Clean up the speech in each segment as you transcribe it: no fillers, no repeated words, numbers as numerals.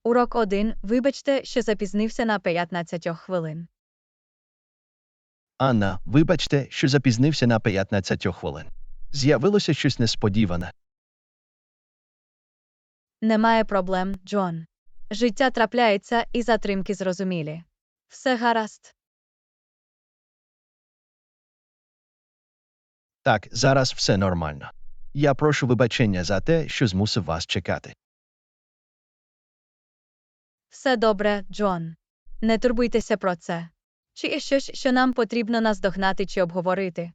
Урок 1. Вибачте, що запізнився на 15 хвилин. Анна, вибачте, що запізнився на 15 хвилин. З'явилося щось несподіване. Немає проблем, Джон. Життя трапляється і затримки зрозумілі. Все гаразд. Так, зараз все нормально. Я прошу вибачення за те, що змусив вас чекати. Все добре, Джон. Не турбуйтеся про це. Чи є щось, що нам потрібно наздогнати чи обговорити?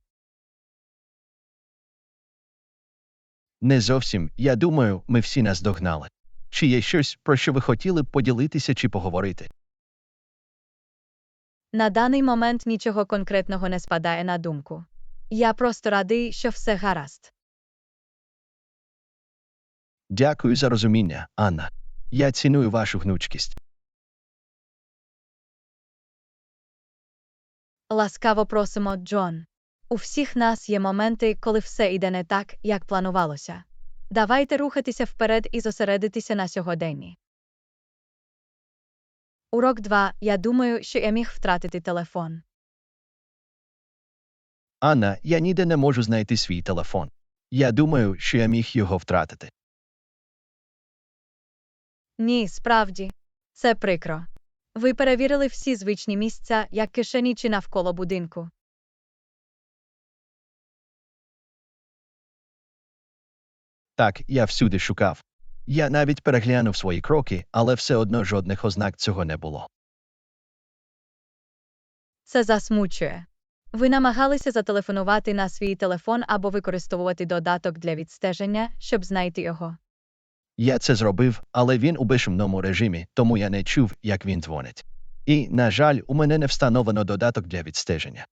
Не зовсім, я думаю, ми всі наздогнали. Чи є щось, про що ви хотіли б поділитися чи поговорити? На даний момент нічого конкретного не спадає на думку. Я просто радий, що все гаразд. Дякую за розуміння, Анна. Я ціную вашу гнучкість. Ласкаво просимо, Джон. У всіх нас є моменти, коли все йде не так, як планувалося. Давайте рухатися вперед і зосередитися на сьогоденні. Урок 2. Я думаю, що я міг втратити телефон. Анна, я ніде не можу знайти свій телефон. Я думаю, що я міг його втратити. Ні, справді. Це прикро. Ви перевірили всі звичні місця, як кишені чи навколо будинку. Так, я всюди шукав. Я навіть переглянув свої кроки, але все одно жодних ознак цього не було. Це засмучує. Ви намагалися зателефонувати на свій телефон або використовувати додаток для відстеження, щоб знайти його. Я це зробив, але він у безшумному режимі, тому я не чув, як він дзвонить. І, на жаль, у мене не встановлено додаток для відстеження.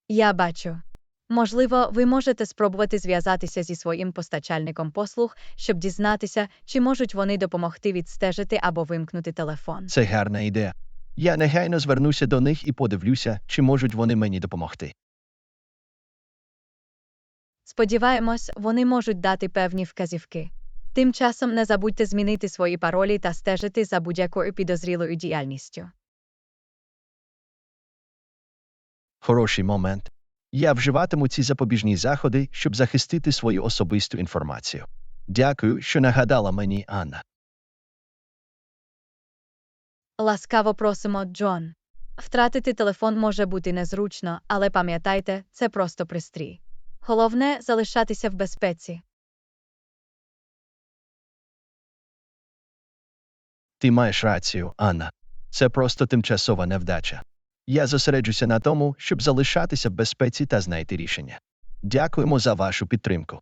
Я бачу. Можливо, ви можете спробувати зв'язатися зі своїм постачальником послуг, щоб дізнатися, чи можуть вони допомогти відстежити або вимкнути телефон. Це гарна ідея. Я негайно звернуся до них і подивлюся, чи можуть вони мені допомогти. Сподіваємось, вони можуть дати певні вказівки. Тим часом не забудьте змінити свої паролі та стежити за будь-якою підозрілою діяльністю. Хороший момент. Я вживатиму ці запобіжні заходи, щоб захистити свою особисту інформацію. Дякую, що нагадала мені, Анна. Ласкаво просимо, Джон. Втратити телефон може бути незручно, але пам'ятайте, це просто пристрій. Головне – залишатися в безпеці. Ти маєш рацію, Анна. Це просто тимчасова невдача. Я зосереджуся на тому, щоб залишатися в безпеці та знайти рішення. Дякуємо за вашу підтримку.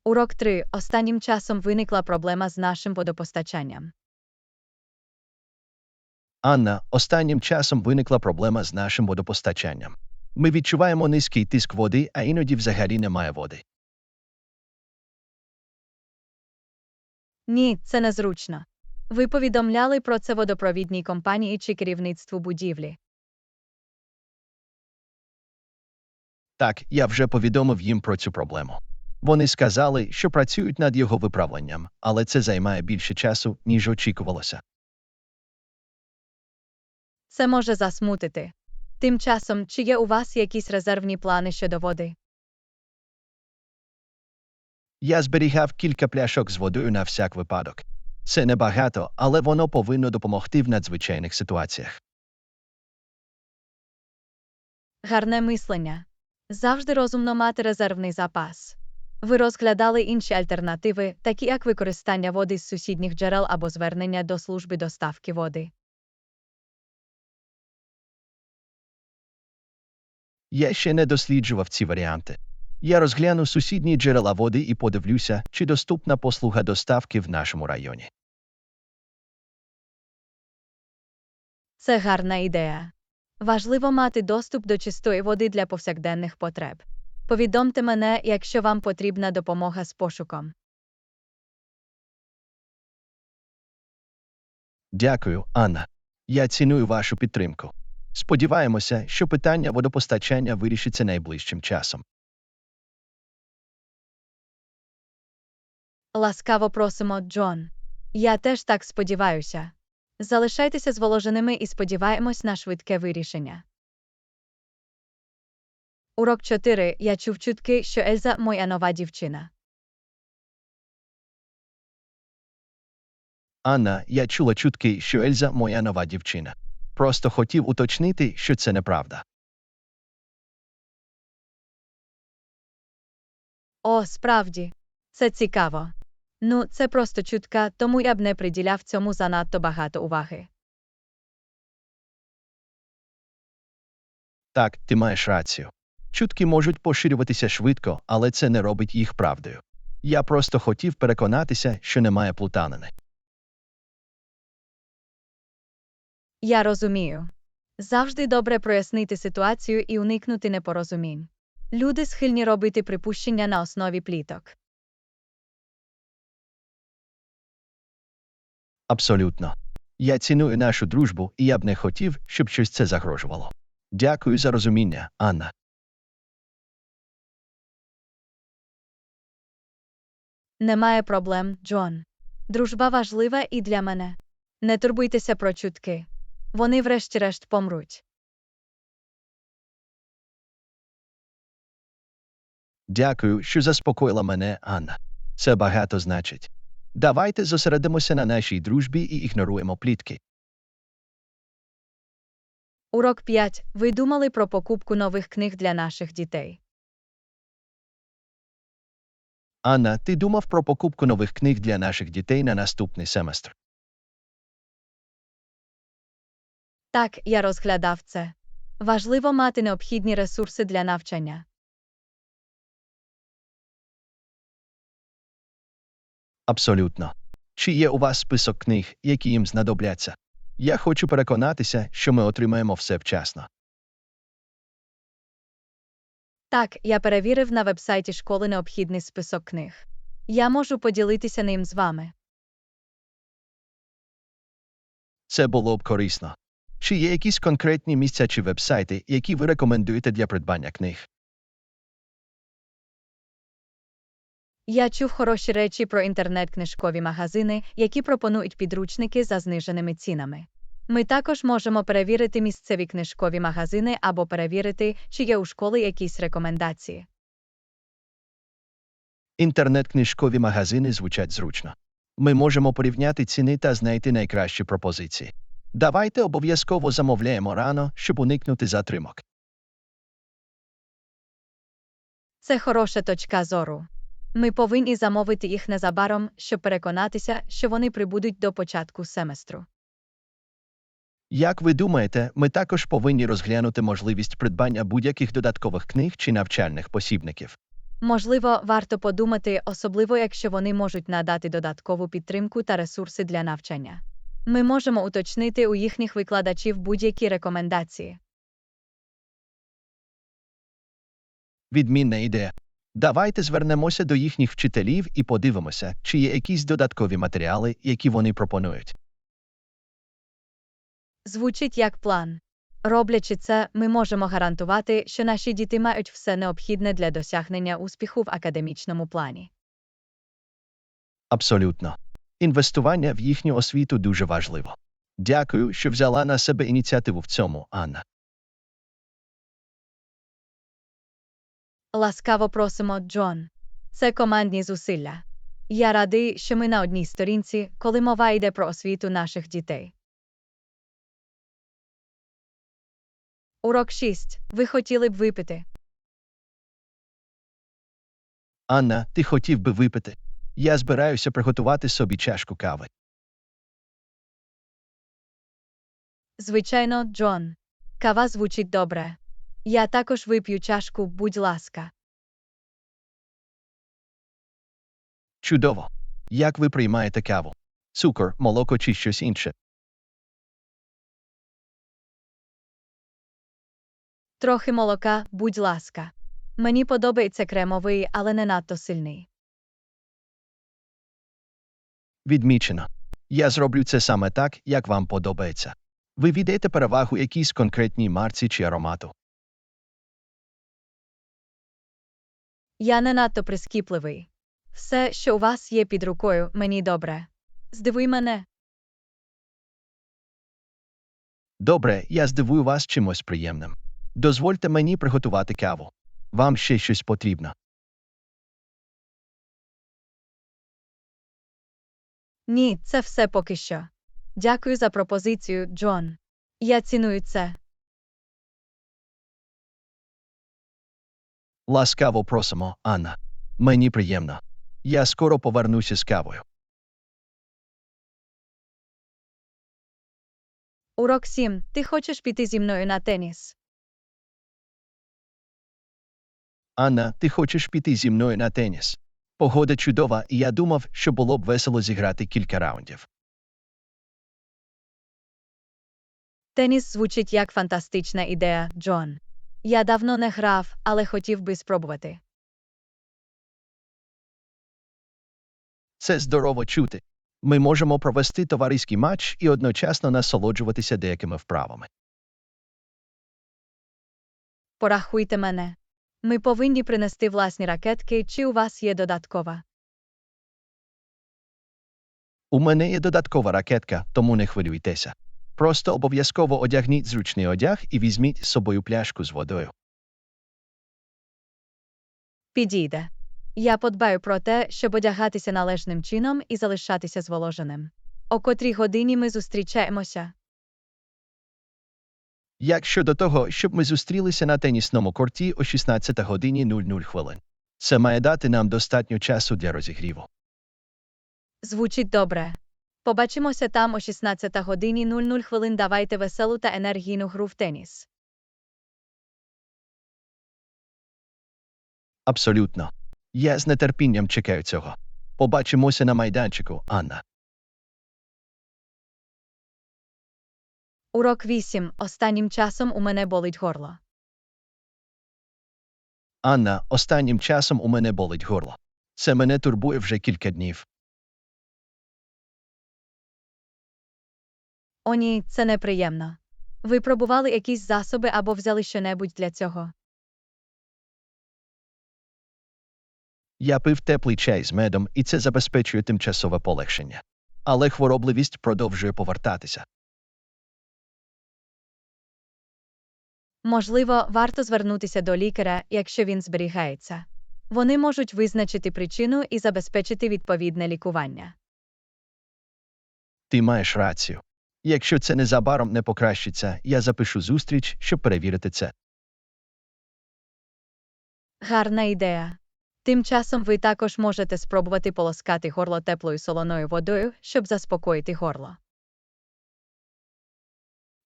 Урок 3. Останнім часом виникла проблема з нашим водопостачанням. Анна, останнім часом виникла проблема з нашим водопостачанням. Ми відчуваємо низький тиск води, а іноді взагалі немає води. Ні, це незручно. Ви повідомляли про це водопровідній компанії чи керівництву будівлі. Так, я вже повідомив їм про цю проблему. Вони сказали, що працюють над його виправленням, але це займає більше часу, ніж очікувалося. Це може засмутити. Тим часом, чи є у вас якісь резервні плани щодо води? Я зберігав кілька пляшок з водою на всяк випадок. Це небагато, але воно повинно допомогти в надзвичайних ситуаціях. Гарне мислення. Завжди розумно мати резервний запас. Ви розглядали інші альтернативи, такі як використання води з сусідніх джерел або звернення до служби доставки води. Я ще не досліджував ці варіанти. Я розгляну сусідні джерела води і подивлюся, чи доступна послуга доставки в нашому районі. Це гарна ідея. Важливо мати доступ до чистої води для повсякденних потреб. Повідомте мене, якщо вам потрібна допомога з пошуком. Дякую, Анна. Я ціную вашу підтримку. Сподіваємося, що питання водопостачання вирішиться найближчим часом. Ласкаво просимо, Джон. Я теж так сподіваюся. Залишайтеся зволоженими і сподіваємось на швидке вирішення. Урок 4. Я чув чутки, що Ельза – моя нова дівчина. Анна, я чула чутки, що Ельза – моя нова дівчина. Просто хотів уточнити, що це неправда. О, справді. Це цікаво. Ну, це просто чутка, тому я б не приділяв цьому занадто багато уваги. Так, ти маєш рацію. Чутки можуть поширюватися швидко, але це не робить їх правдою. Я просто хотів переконатися, що немає плутанини. Я розумію. Завжди добре прояснити ситуацію і уникнути непорозумінь. Люди схильні робити припущення на основі пліток. Абсолютно. Я ціную нашу дружбу, і я б не хотів, щоб щось це загрожувало. Дякую за розуміння, Анна. Немає проблем, Джон. Дружба важлива і для мене. Не турбуйтеся про чутки. Вони врешті-решт помруть. Дякую, що заспокоїла мене, Анна. Це багато значить. Давайте зосередимося на нашій дружбі і ігноруємо плітки. Урок 5. Ви думали про покупку нових книг для наших дітей. Анна, ти думав про покупку нових книг для наших дітей на наступний семестр? Так, я розглядав це. Важливо мати необхідні ресурси для навчання. Абсолютно. Чи є у вас список книг, які їм знадобляться? Я хочу переконатися, що ми отримаємо все вчасно. Так, я перевірив на вебсайті школи необхідний список книг. Я можу поділитися ним з вами. Це було б корисно. Чи є якісь конкретні місця чи вебсайти, які ви рекомендуєте для придбання книг? Я чув хороші речі про інтернет-книжкові магазини, які пропонують підручники за зниженими цінами. Ми також можемо перевірити місцеві книжкові магазини або перевірити, чи є у школи якісь рекомендації. Інтернет-книжкові магазини звучать зручно. Ми можемо порівняти ціни та знайти найкращі пропозиції. Давайте обов'язково замовляємо рано, щоб уникнути затримок. Це хороша точка зору. Ми повинні замовити їх незабаром, щоб переконатися, що вони прибудуть до початку семестру. Як ви думаєте, ми також повинні розглянути можливість придбання будь-яких додаткових книг чи навчальних посібників? Можливо, варто подумати, особливо якщо вони можуть надати додаткову підтримку та ресурси для навчання. Ми можемо уточнити у їхніх викладачів будь-які рекомендації. Відмінна ідея. Давайте звернемося до їхніх вчителів і подивимося, чи є якісь додаткові матеріали, які вони пропонують. Звучить як план. Роблячи це, ми можемо гарантувати, що наші діти мають все необхідне для досягнення успіху в академічному плані. Абсолютно. Інвестування в їхню освіту дуже важливо. Дякую, що взяла на себе ініціативу в цьому, Анна. Ласкаво просимо, Джон. Це командні зусилля. Я радий, що ми на одній сторінці, коли мова йде про освіту наших дітей. Урок 6. Ви хотіли б випити. Анна, ти хотів би випити? Я збираюся приготувати собі чашку кави. Звичайно, Джон. Кава звучить добре. Я також вип'ю чашку, будь ласка. Чудово. Як ви приймаєте каву? Цукор, молоко чи щось інше? Трохи молока, будь ласка. Мені подобається кремовий, але не надто сильний. Відмічено. Я зроблю це саме так, як вам подобається. Ви віддаєте перевагу якійсь конкретній марці чи аромату. Я не надто прискіпливий. Все, що у вас є під рукою, мені добре. Здивуй мене. Добре, я здивую вас чимось приємним. Дозвольте мені приготувати каву. Вам ще щось потрібно. Ні, це все поки що. Дякую за пропозицію, Джон. Я ціную це. Ласкаво просимо, Анна. Мені приємно. Я скоро повернуся з кавою. Урок 7. Ти хочеш піти зі мною на теніс? Анна, ти хочеш піти зі мною на теніс? Погода чудова, і я думав, що було б весело зіграти кілька раундів. Теніс звучить як фантастична ідея, Джон. Я давно не грав, але хотів би спробувати. Це здорово чути. Ми можемо провести товариський матч і одночасно насолоджуватися деякими вправами. Порахуйте мене. Ми повинні принести власні ракетки, чи у вас є додаткова? У мене є додаткова ракетка, тому не хвилюйтеся. Просто обов'язково одягніть зручний одяг і візьміть з собою пляшку з водою. Підійде. Я подбаю про те, щоб одягатися належним чином і залишатися зволоженим. О котрій годині ми зустрічаємося? Як щодо того, щоб ми зустрілися на тенісному корті о 16 годині 00 хвилин? Це має дати нам достатньо часу для розігріву. Звучить добре. Побачимося там о 16 годині 00 хвилин. Давайте веселу та енергійну гру в теніс. Абсолютно. Я з нетерпінням чекаю цього. Побачимося на майданчику, Анна. Урок 8. Останнім часом у мене болить горло. Анна, останнім часом у мене болить горло. Це мене турбує вже кілька днів. О ні, це неприємно. Ви пробували якісь засоби або взяли щонебудь для цього? Я пив теплий чай з медом, і це забезпечує тимчасове полегшення. Але хворобливість продовжує повертатися. Можливо, варто звернутися до лікаря, якщо він зберігається. Вони можуть визначити причину і забезпечити відповідне лікування. Ти маєш рацію. Якщо це незабаром не покращиться, я запишу зустріч, щоб перевірити це. Гарна ідея. Тим часом ви також можете спробувати полоскати горло теплою солоною водою, щоб заспокоїти горло.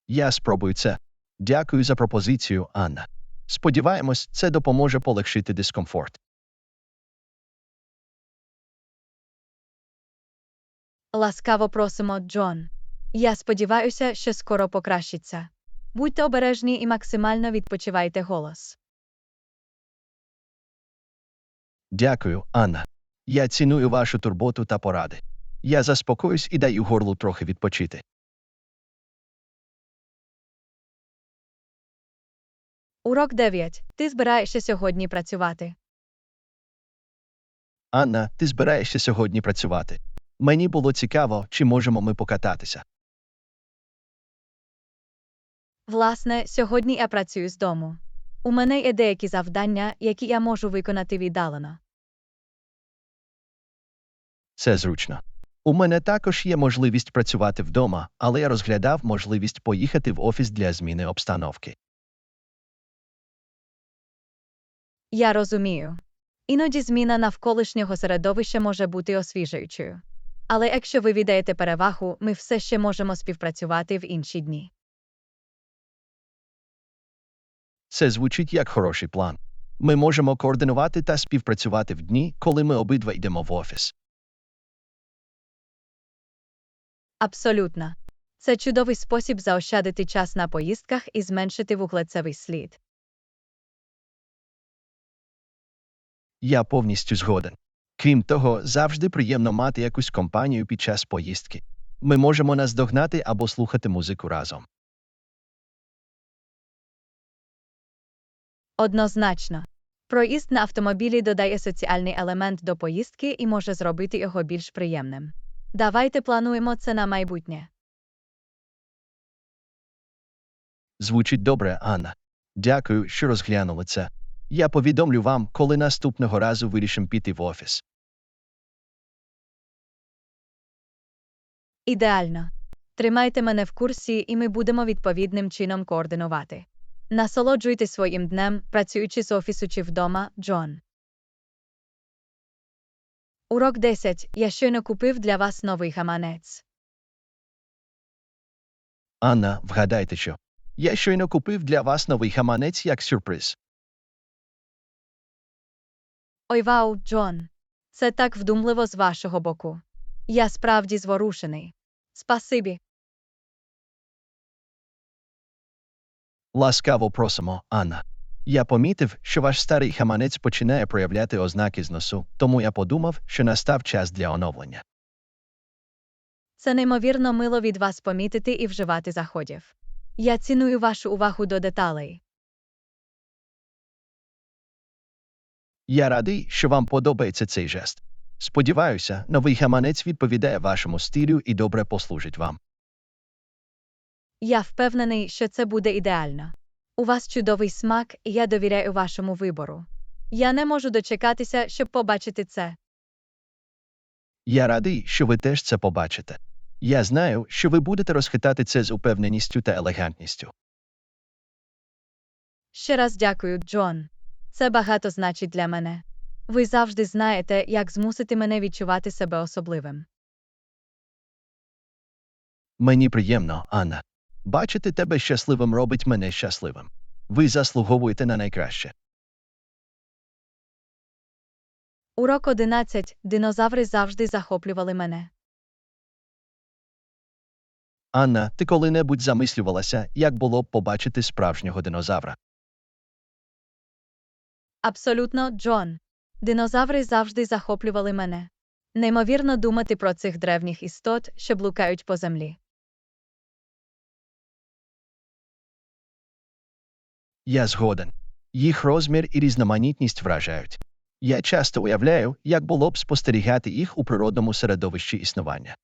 Я спробую це. Дякую за пропозицію, Анна. Сподіваємось, це допоможе полегшити дискомфорт. Ласкаво просимо, Джон. Я сподіваюся, що скоро покращиться. Будьте обережні і максимально відпочивайте голос. Дякую, Анна. Я ціную вашу турботу та поради. Я заспокоюсь і даю горлу трохи відпочити. Урок 9. Ти збираєшся сьогодні працювати. Анна, ти збираєшся сьогодні працювати. Мені було цікаво, чи можемо ми покататися. Власне, сьогодні я працюю з дому. У мене є деякі завдання, які я можу виконати віддалено. Це зручно. У мене також є можливість працювати вдома, але я розглядав можливість поїхати в офіс для зміни обстановки. Я розумію. Іноді зміна навколишнього середовища може бути освіжуючою. Але якщо ви віддаєте перевагу, ми все ще можемо співпрацювати в інші дні. Це звучить як хороший план. Ми можемо координувати та співпрацювати в дні, коли ми обидва йдемо в офіс. Абсолютно. Це чудовий спосіб заощадити час на поїздках і зменшити вуглецевий слід. Я повністю згоден. Крім того, завжди приємно мати якусь компанію під час поїздки. Ми можемо наздогнати або слухати музику разом. Однозначно. Проїзд на автомобілі додає соціальний елемент до поїздки і може зробити його більш приємним. Давайте плануємо це на майбутнє. Звучить добре, Анна. Дякую, що розглянули це. Я повідомлю вам, коли наступного разу вирішимо піти в офіс. Ідеально. Тримайте мене в курсі, і ми будемо відповідним чином координувати. Насолоджуйтесь своїм днем, працюючи з офісу чи вдома, Джон. Урок 10. Я щойно купив для вас новий гаманець. Анна, вгадайте що? Я щойно купив для вас новий гаманець як сюрприз. Ой, вау, Джон. Це так вдумливо з вашого боку. Я справді зворушений. Спасибі. Ласкаво просимо, Анна. Я помітив, що ваш старий гаманець починає проявляти ознаки зносу, тому я подумав, що настав час для оновлення. Це неймовірно мило від вас помітити і вживати заходів. Я ціную вашу увагу до деталей. Я радий, що вам подобається цей жест. Сподіваюся, новий гаманець відповідає вашому стилю і добре послужить вам. Я впевнений, що це буде ідеально. У вас чудовий смак, і я довіряю вашому вибору. Я не можу дочекатися, щоб побачити це. Я радий, що ви теж це побачите. Я знаю, що ви будете розхитати це з упевненістю та елегантністю. Ще раз дякую, Джон. Це багато значить для мене. Ви завжди знаєте, як змусити мене відчувати себе особливим. Мені приємно, Анна. Бачити тебе щасливим робить мене щасливим. Ви заслуговуєте на найкраще. Урок 11. Динозаври завжди захоплювали мене. Анна, ти коли-небудь замислювалася, як було б побачити справжнього динозавра? Абсолютно, Джон. Динозаври завжди захоплювали мене. Неймовірно думати про цих древніх істот, що блукають по землі. Я згоден. Їх розмір і різноманітність вражають. Я часто уявляю, як було б спостерігати їх у природному середовищі існування.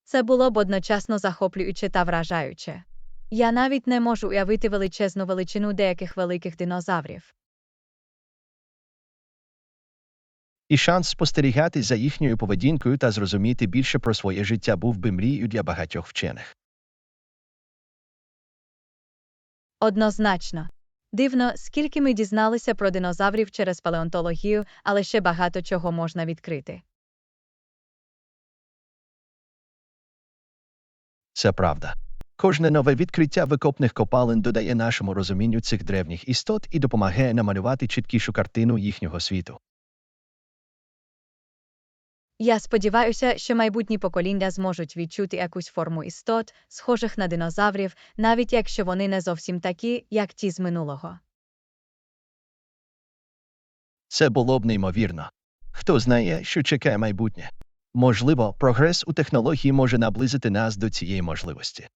Це було б одночасно захоплююче та вражаюче. Я навіть не можу уявити величезну величину деяких великих динозаврів. І шанс спостерігати за їхньою поведінкою та зрозуміти більше про своє життя був би мрією для багатьох вчених. Однозначно. Дивно, скільки ми дізналися про динозаврів через палеонтологію, але ще багато чого можна відкрити. Це правда. Кожне нове відкриття викопних копалин додає нашому розумінню цих древніх істот і допомагає намалювати чіткішу картину їхнього світу. Я сподіваюся, що майбутні покоління зможуть відчути якусь форму істот, схожих на динозаврів, навіть якщо вони не зовсім такі, як ті з минулого. Це було б неймовірно. Хто знає, що чекає майбутнє? Можливо, прогрес у технології може наблизити нас до цієї можливості.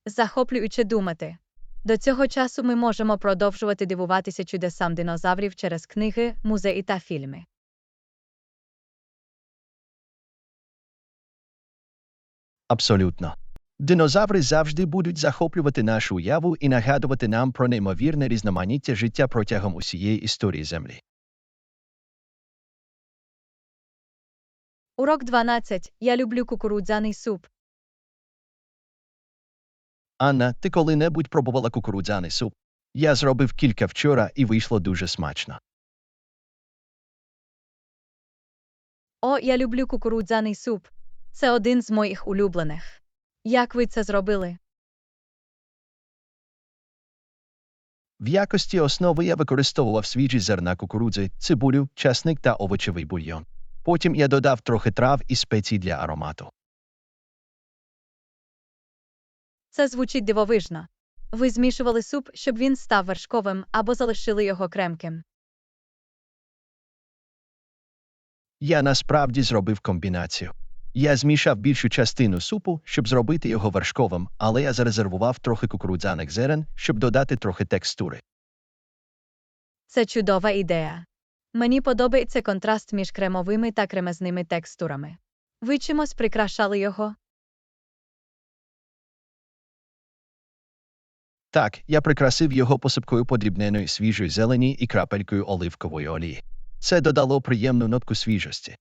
Захоплююче думати. До цього часу ми можемо продовжувати дивуватися чудесам динозаврів через книги, музеї та фільми. Абсолютно. Динозаври завжди будуть захоплювати нашу уяву і нагадувати нам про неймовірне різноманіття життя протягом усієї історії Землі. Урок 12. Я люблю кукурудзяний суп. Анна, ти коли-небудь пробувала кукурудзяний суп? Я зробив кілька вчора і вийшло дуже смачно. О, я люблю кукурудзяний суп. Це один з моїх улюблених. Як ви це зробили? В якості основи я використовував свіжі зерна кукурудзи, цибулю, часник та овочевий бульйон. Потім я додав трохи трав і спецій для аромату. Це звучить дивовижно. Ви змішували суп, щоб він став вершковим, або залишили його кремким. Я насправді зробив комбінацію. Я змішав більшу частину супу, щоб зробити його вершковим, але я зарезервував трохи кукурудзяних зерен, щоб додати трохи текстури. Це чудова ідея. Мені подобається контраст між кремовими та кремезними текстурами. Ви чимось прикрашали його? Так, я прикрасив його посипкою подрібненої свіжої зелені і крапелькою оливкової олії. Це додало приємну нотку свіжості.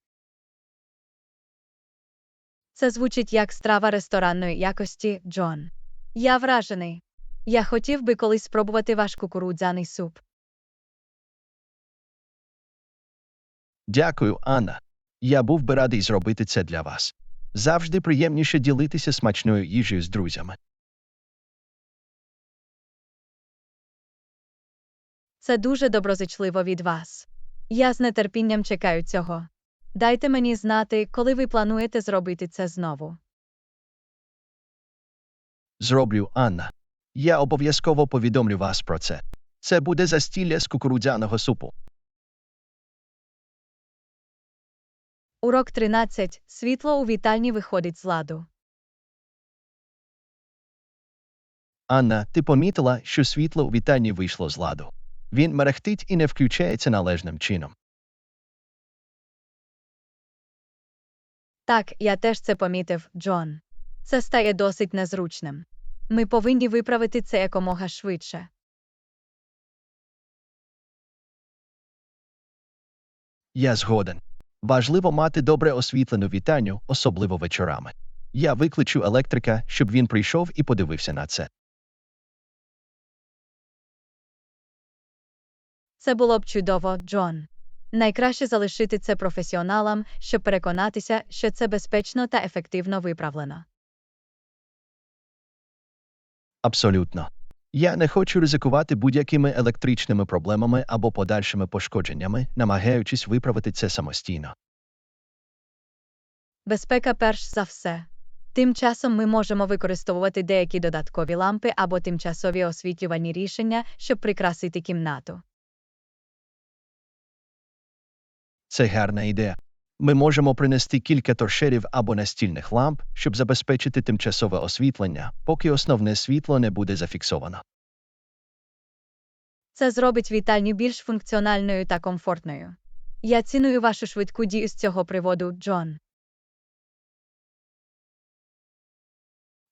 Це звучить як страва ресторанної якості, Джон. Я вражений. Я хотів би колись спробувати ваш кукурудзяний суп. Дякую, Анна. Я був би радий зробити це для вас. Завжди приємніше ділитися смачною їжею з друзями. Це дуже доброзичливо від вас. Я з нетерпінням чекаю цього. Дайте мені знати, коли ви плануєте зробити це знову. Зроблю, Анна. Я обов'язково повідомлю вас про це. Це буде застілля з кукурудзяного супу. Урок 13. Світло у вітальні виходить з ладу. Анна, ти помітила, що світло у вітальні вийшло з ладу? Він мерехтить і не включається належним чином. Так, я теж це помітив, Джон. Це стає досить незручним. Ми повинні виправити це якомога швидше. Я згоден. Важливо мати добре освітлену вітальню, особливо вечорами. Я викличу електрика, щоб він прийшов і подивився на це. Це було б чудово, Джон. Найкраще залишити це професіоналам, щоб переконатися, що це безпечно та ефективно виправлено. Абсолютно. Я не хочу ризикувати будь-якими електричними проблемами або подальшими пошкодженнями, намагаючись виправити це самостійно. Безпека перш за все. Тим часом ми можемо використовувати деякі додаткові лампи або тимчасові освітлювальні рішення, щоб прикрасити кімнату. Це гарна ідея. Ми можемо принести кілька торшерів або настільних ламп, щоб забезпечити тимчасове освітлення, поки основне світло не буде зафіксовано. Це зробить вітальню більш функціональною та комфортною. Я ціную вашу швидку дію з цього приводу, Джон.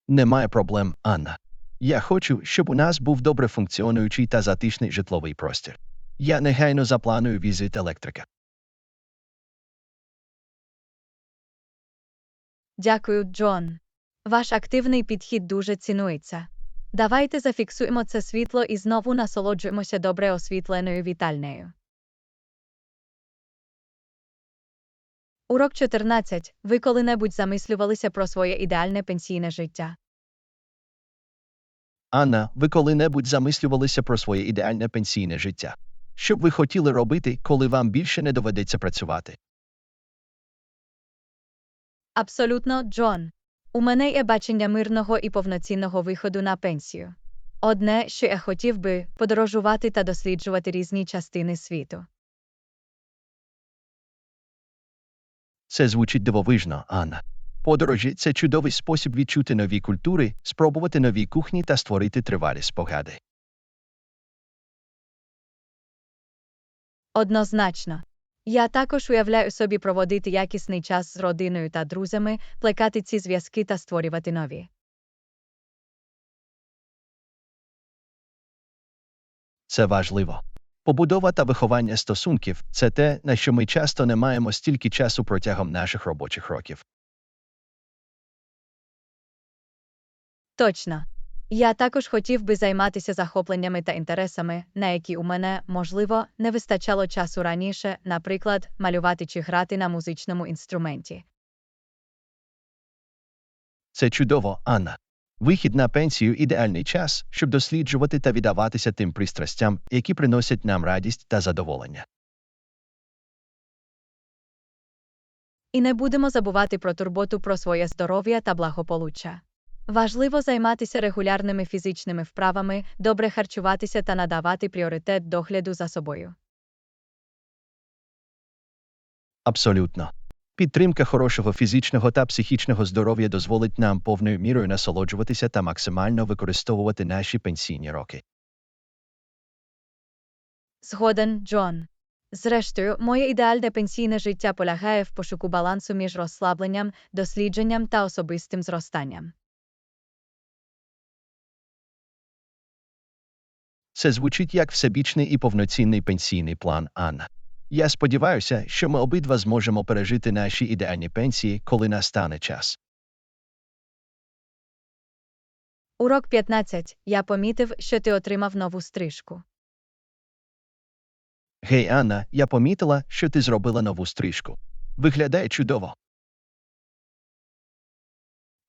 Немає проблем, Анна. Я хочу, щоб у нас був добре функціонуючий та затишний житловий простір. Я негайно запланую візит електрика. Дякую, Джон. Ваш активний підхід дуже цінується. Давайте зафіксуємо це світло і знову насолоджуємося добре освітленою вітальнею. Урок 14. Ви коли-небудь замислювалися про своє ідеальне пенсійне життя? Анна, ви коли-небудь замислювалися про своє ідеальне пенсійне життя? Що б ви хотіли робити, коли вам більше не доведеться працювати? Абсолютно, Джон. У мене є бачення мирного і повноцінного виходу на пенсію. Одне, що я хотів би, подорожувати та досліджувати різні частини світу. Це звучить дивовижно, Анна. Подорожі – це чудовий спосіб відчути нові культури, спробувати нові кухні та створити тривалі спогади. Однозначно. Я також уявляю собі проводити якісний час з родиною та друзями, плекати ці зв'язки та створювати нові. Це важливо. Побудова та виховання стосунків – це те, на що ми часто не маємо стільки часу протягом наших робочих років. Точно. Я також хотів би займатися захопленнями та інтересами, на які у мене, можливо, не вистачало часу раніше, наприклад, малювати чи грати на музичному інструменті. Це чудово, Анна. Вихід на пенсію – ідеальний час, щоб досліджувати та віддаватися тим пристрастям, які приносять нам радість та задоволення. І не будемо забувати про турботу про своє здоров'я та благополуччя. Важливо займатися регулярними фізичними вправами, добре харчуватися та надавати пріоритет догляду за собою. Абсолютно. Підтримка хорошого фізичного та психічного здоров'я дозволить нам повною мірою насолоджуватися та максимально використовувати наші пенсійні роки. Згоден, Джон. Зрештою, моє ідеальне пенсійне життя полягає в пошуку балансу між розслабленням, дослідженням та особистим зростанням. Це звучить як всебічний і повноцінний пенсійний план, Анна. Я сподіваюся, що ми обидва зможемо пережити наші ідеальні пенсії, коли настане час. Урок 15. Я помітив, що ти отримав нову стрижку. Гей, Анна, я помітила, що ти зробила нову стрижку. Виглядає чудово.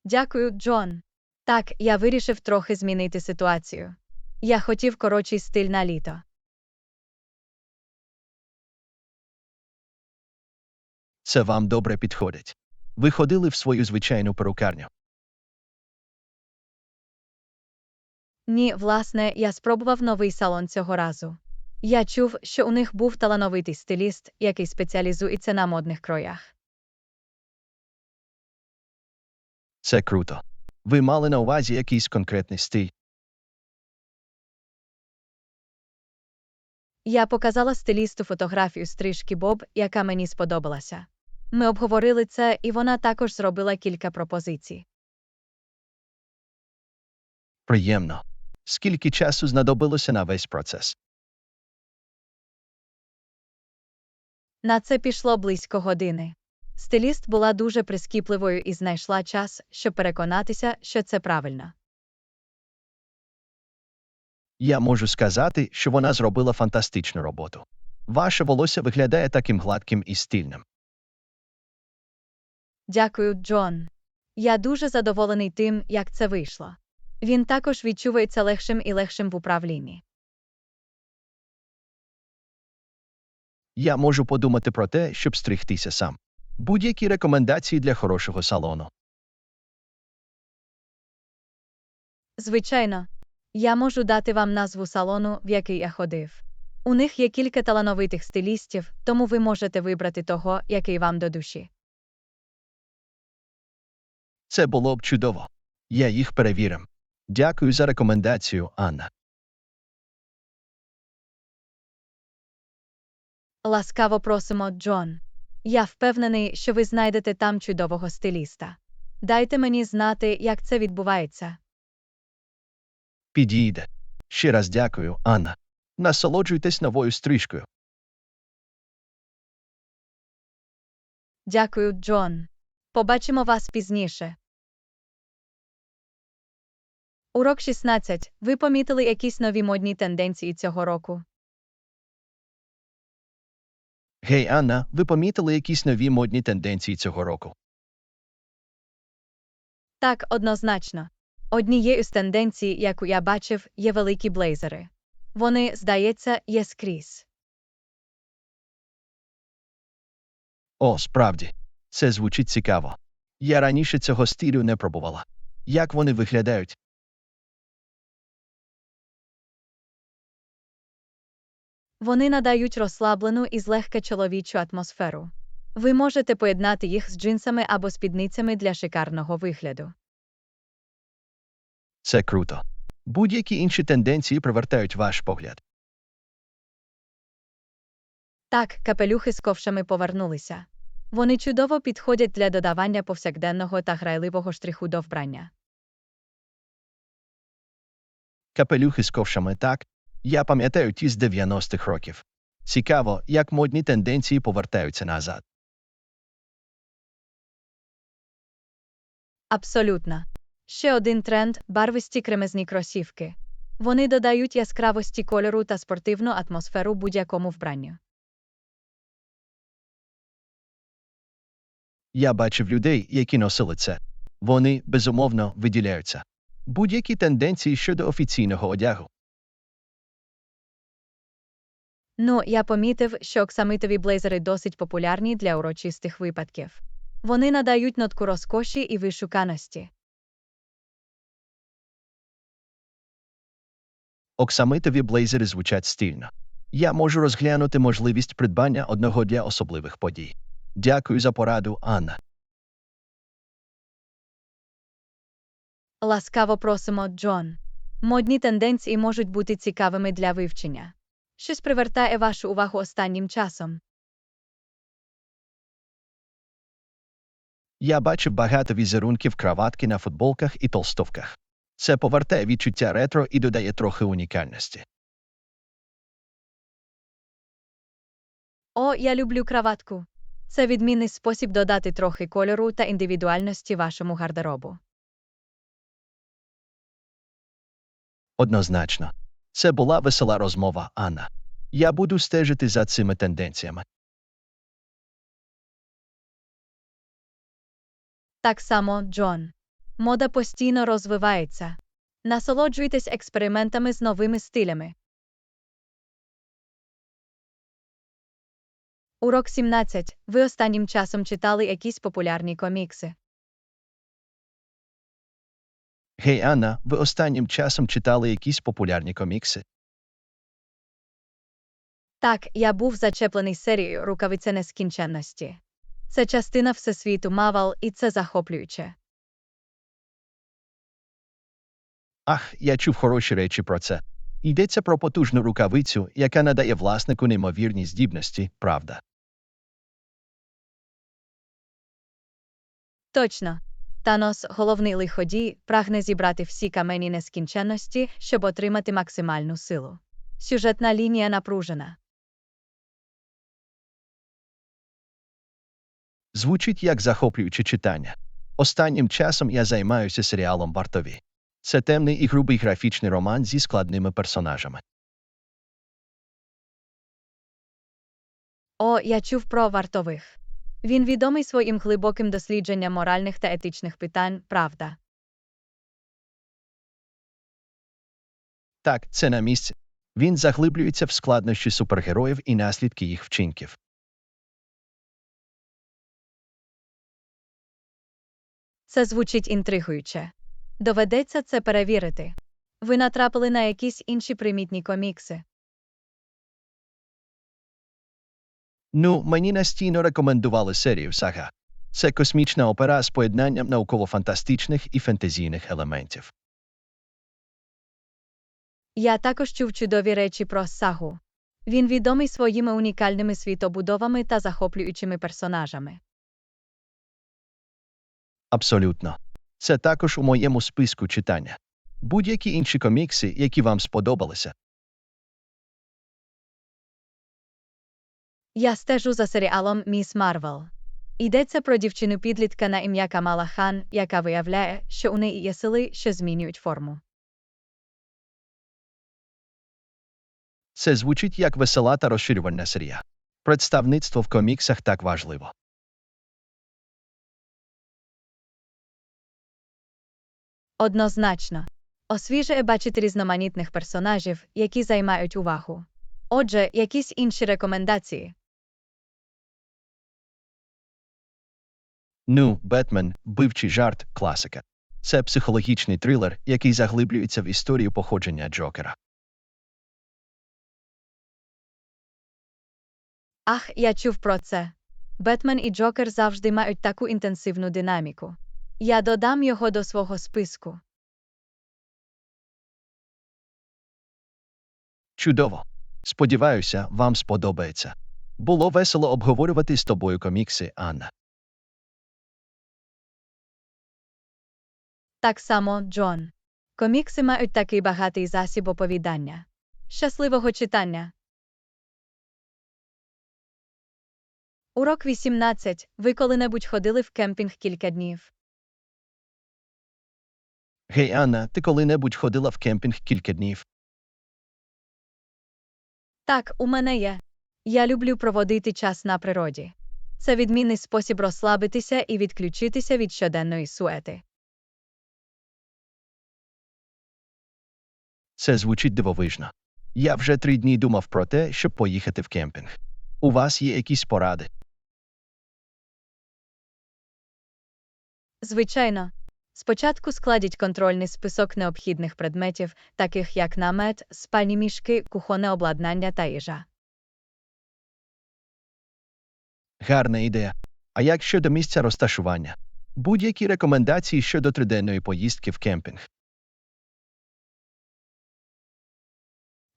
Дякую, Джон. Так, я вирішив трохи змінити ситуацію. Я хотів коротший стиль на літо. Це вам добре підходить. Ви ходили в свою звичайну перукарню. Ні, власне, я спробував новий салон цього разу. Я чув, що у них був талановитий стиліст, який спеціалізується на модних кроях. Це круто. Ви мали на увазі якийсь конкретний стиль. Я показала стилісту фотографію стрижки Боб, яка мені сподобалася. Ми обговорили це, і вона також зробила кілька пропозицій. Приємно. Скільки часу знадобилося на весь процес? На це пішло близько години. Стиліст була дуже прискіпливою і знайшла час, щоб переконатися, що це правильно. Я можу сказати, що вона зробила фантастичну роботу. Ваше волосся виглядає таким гладким і стильним. Дякую, Джон. Я дуже задоволений тим, як це вийшло. Він також відчувається легшим і легшим в управлінні. Я можу подумати про те, щоб стригтися сам. Будь-які рекомендації для хорошого салону. Звичайно, я можу дати вам назву салону, в який я ходив. У них є кілька талановитих стилістів, тому ви можете вибрати того, який вам до душі. Це було б чудово. Я їх перевірив. Дякую за рекомендацію, Анна. Ласкаво просимо, Джон. Я впевнений, що ви знайдете там чудового стиліста. Дайте мені знати, як це відбувається. Підійде. Ще раз дякую, Анна. Насолоджуйтесь новою стрижкою. Дякую, Джон. Побачимо вас пізніше. Урок 16. Ви помітили якісь нові модні тенденції цього року? Гей, Анна, ви помітили якісь нові модні тенденції цього року? Так, однозначно. Однією з тенденцій, яку я бачив, є великі блейзери. Вони, здається, є скрізь. О, справді. Це звучить цікаво. Я раніше цього стилю не пробувала. Як вони виглядають? Вони надають розслаблену і злегка чоловічу атмосферу. Ви можете поєднати їх з джинсами або спідницями для шикарного вигляду. Це круто. Будь-які інші тенденції привертають ваш погляд. Так, капелюхи з ковшами повернулися. Вони чудово підходять для додавання повсякденного та грайливого штриху до вбрання. Капелюхи з ковшами так. Я пам'ятаю ті з 90-х років. Цікаво, як модні тенденції повертаються назад. Абсолютно. Ще один тренд – барвисті кремезні кросівки. Вони додають яскравості кольору та спортивну атмосферу будь-якому вбранню. Я бачив людей, які носили це. Вони, безумовно, виділяються. Будь-які тенденції щодо офіційного одягу. Ну, я помітив, що оксамитові блейзери досить популярні для урочистих випадків. Вони надають нотку розкоші і вишуканості. Оксамитові блейзери звучать стильно. Я можу розглянути можливість придбання одного для особливих подій. Дякую за пораду, Анна. Ласкаво просимо, Джон. Модні тенденції можуть бути цікавими для вивчення. Щось привертає вашу увагу останнім часом. Я бачив багато візерунків краватки на футболках і толстовках. Це повертає відчуття ретро і додає трохи унікальності. О, я люблю краватку. Це відмінний спосіб додати трохи кольору та індивідуальності вашому гардеробу. Однозначно. Це була весела розмова, Анна. Я буду стежити за цими тенденціями. Так само, Джон. Мода постійно розвивається. Насолоджуйтесь експериментами з новими стилями. Урок 17. Ви останнім часом читали якісь популярні комікси. Гей, Анна, ви останнім часом читали якісь популярні комікси? Так, я був зачеплений серією «Рукавиця нескінченності». Це частина всесвіту Марвел, і це захоплююче. Ах, я чув хороші речі про це. Йдеться про потужну рукавицю, яка надає власнику неймовірні здібності, правда? Точно. Танос, головний лиходій, прагне зібрати всі камені нескінченності, щоб отримати максимальну силу. Сюжетна лінія напружена. Звучить як захоплююче читання. Останнім часом я займаюся серіалом «Вартові». Це темний і грубий графічний роман зі складними персонажами. О, я чув про «Вартових». Він відомий своїм глибоким дослідженням моральних та етичних питань, правда? Так, це на місці. Він заглиблюється в складнощі супергероїв і наслідки їх вчинків. Це звучить інтригуюче. Доведеться це перевірити. Ви натрапили на якісь інші примітні комікси? Ну, мені настійно рекомендували серію «Сага». Це космічна опера з поєднанням науково-фантастичних і фентезійних елементів. Я також чув чудові речі про «Сагу». Він відомий своїми унікальними світобудовами та захоплюючими персонажами. Абсолютно. Це також у моєму списку читання. Будь-які інші комікси, які вам сподобалися. Я стежу за серіалом «Міс Марвел». Йдеться про дівчину-підлітка на ім'я Камала Хан, яка виявляє, що у неї є сили, що змінюють форму. Це звучить як весела та розширювальна серія. Представництво в коміксах так важливо. Однозначно. Освіжує бачити різноманітних персонажів, які займають увагу. Отже, якісь інші рекомендації? Ну, «Бетмен. Бивчий жарт» – класика. Це психологічний трилер, який заглиблюється в історію походження Джокера. Ах, я чув про це. Бетмен і Джокер завжди мають таку інтенсивну динаміку. Я додам його до свого списку. Чудово. Сподіваюся, вам сподобається. Було весело обговорювати з тобою комікси, Анна. Так само, Джон. Комікси мають такий багатий засіб оповідання. Щасливого читання! Урок 18. Ви коли-небудь ходили в кемпінг кілька днів? Гей, Анна, ти коли-небудь ходила в кемпінг кілька днів? Так, у мене є. Я люблю проводити час на природі. Це відмінний спосіб розслабитися і відключитися від щоденної суети. Це звучить дивовижно. Я вже 3 дні думав про те, щоб поїхати в кемпінг. У вас є якісь поради? Звичайно. Спочатку складіть контрольний список необхідних предметів, таких як намет, спальні мішки, кухонне обладнання та їжа. Гарна ідея. А як щодо місця розташування? Будь-які рекомендації щодо триденної поїздки в кемпінг?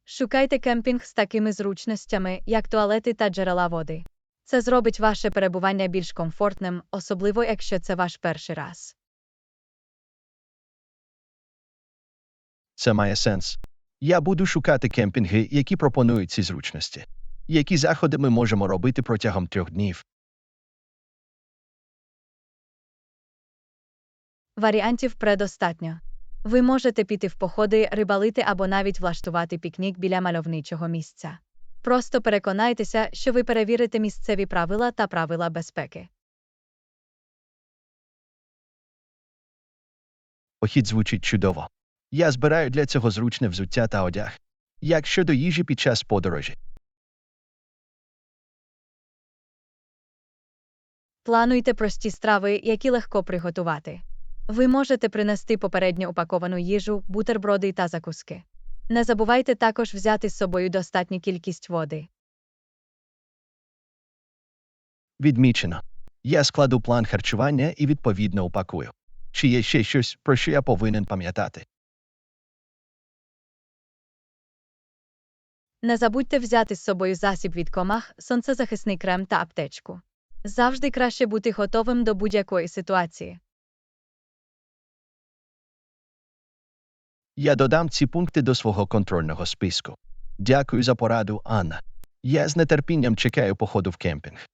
Шукайте кемпінг з такими зручностями, як туалети та джерела води. Це зробить ваше перебування більш комфортним, особливо якщо це ваш перший раз. Це має сенс. Я буду шукати кемпінги, які пропонують ці зручності. Які заходи ми можемо робити протягом 3 днів? Варіантів предостатньо. Ви можете піти в походи, рибалити або навіть влаштувати пікнік біля мальовничого місця. Просто переконайтеся, що ви перевірите місцеві правила та правила безпеки. Похід звучить чудово. Я збираю для цього зручне взуття та одяг. Як щодо їжі під час подорожі? Плануйте прості страви, які легко приготувати. Ви можете принести попередньо упаковану їжу, бутерброди та закуски. Не забувайте також взяти з собою достатню кількість води. Відмічено. Я складу план харчування і відповідно упакую. Чи є ще щось, про що я повинен пам'ятати? Не забудьте взяти з собою засіб від комах, сонцезахисний крем та аптечку. Завжди краще бути готовим до будь-якої ситуації. Я додам ці пункти до свого контрольного списку. Дякую за пораду, Анна. Я з нетерпінням чекаю походу в кемпінг.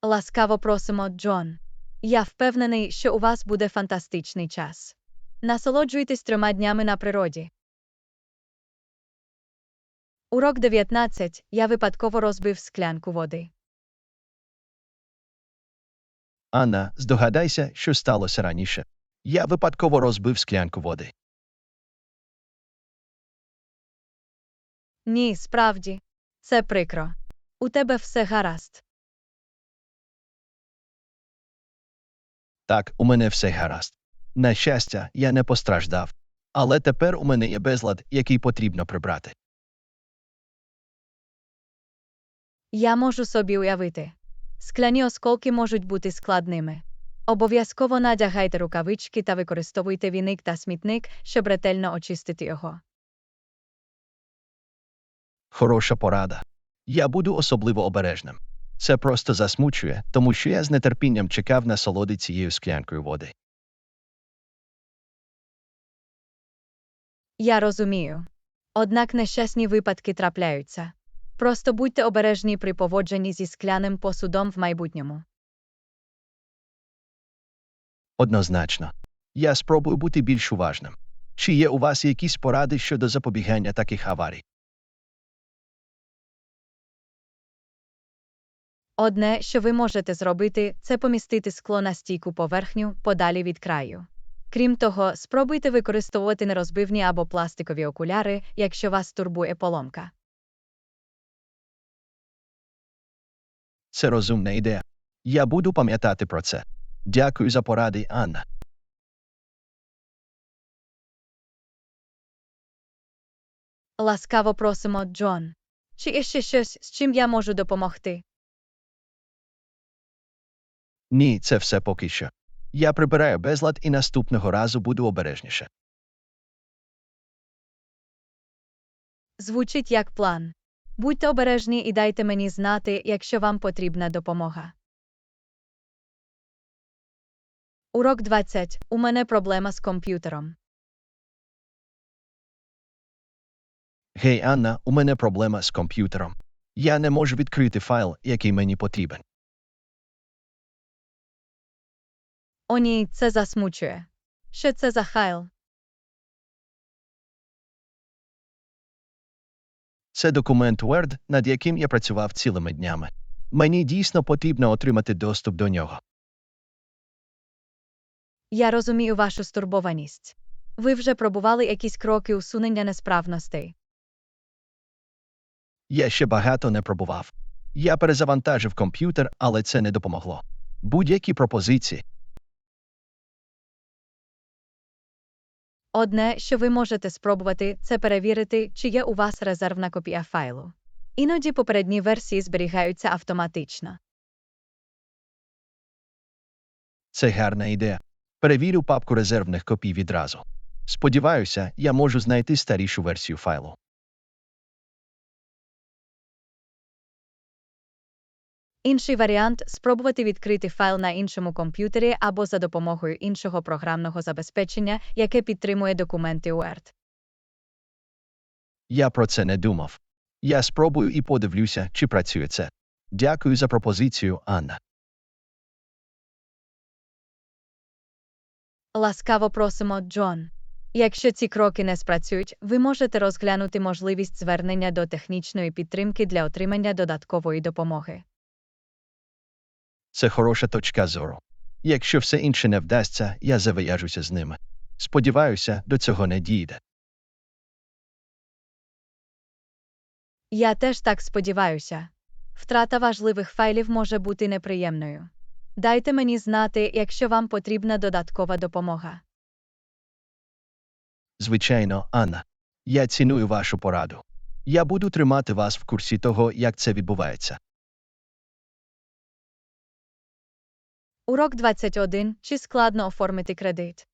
Ласкаво просимо, Джон. Я впевнений, що у вас буде фантастичний час. Насолоджуйтесь 3 днями на природі. Урок 19. Я випадково розбив склянку води. Анна, здогадайся, що сталося раніше. Я випадково розбив склянку води. Ні, справді. Це прикро. У тебе все гаразд. Так, у мене все гаразд. На щастя, я не постраждав. Але тепер у мене є безлад, який потрібно прибрати. Я можу собі уявити. Скляні осколки можуть бути складними. Обов'язково надягайте рукавички та використовуйте віник та смітник, щоб ретельно очистити його. Хороша порада. Я буду особливо обережним. Це просто засмучує, тому що я з нетерпінням чекав насолоди цією склянкою води. Я розумію. Однак нещасні випадки трапляються. Просто будьте обережні при поводженні зі скляним посудом в майбутньому. Однозначно. Я спробую бути більш уважним. Чи є у вас якісь поради щодо запобігання таких аварій? Одне, що ви можете зробити, це помістити скло на стійку поверхню подалі від краю. Крім того, спробуйте використовувати нерозбивні або пластикові окуляри, якщо вас турбує поломка. Це розумна ідея. Я буду пам'ятати про це. Дякую за поради, Анна. Ласкаво просимо, Джон. Чи є ще щось, з чим я можу допомогти? Ні, це все поки що. Я прибираю безлад і наступного разу буду обережніше. Звучить як план. Будьте обережні і дайте мені знати, якщо вам потрібна допомога. Урок 20. У мене проблема з комп'ютером. Гей, Анна, у мене проблема з комп'ютером. Я не можу відкрити файл, який мені потрібен. О ні, це засмучує. Що це за файл? Це документ Word, над яким я працював цілими днями. Мені дійсно потрібно отримати доступ до нього. Я розумію вашу стурбованість. Ви вже пробували якісь кроки усунення несправностей. Я ще багато не пробував. Я перезавантажив комп'ютер, але це не допомогло. Будь-які пропозиції. Одне, що ви можете спробувати, це перевірити, чи є у вас резервна копія файлу. Іноді попередні версії зберігаються автоматично. Це гарна ідея. Перевірю папку резервних копій відразу. Сподіваюся, я можу знайти старішу версію файлу. Інший варіант – спробувати відкрити файл на іншому комп'ютері або за допомогою іншого програмного забезпечення, яке підтримує документи Word. Я про це не думав. Я спробую і подивлюся, чи працює це. Дякую за пропозицію, Анна. Ласкаво просимо, Джон. Якщо ці кроки не спрацюють, ви можете розглянути можливість звернення до технічної підтримки для отримання додаткової допомоги. Це хороша точка зору. Якщо все інше не вдасться, я зав'яжуся з ними. Сподіваюся, до цього не дійде. Я теж так сподіваюся. Втрата важливих файлів може бути неприємною. Дайте мені знати, якщо вам потрібна додаткова допомога. Звичайно, Анна. Я ціную вашу пораду. Я буду тримати вас в курсі того, як це відбувається. Урок 21. Чи складно оформити кредит?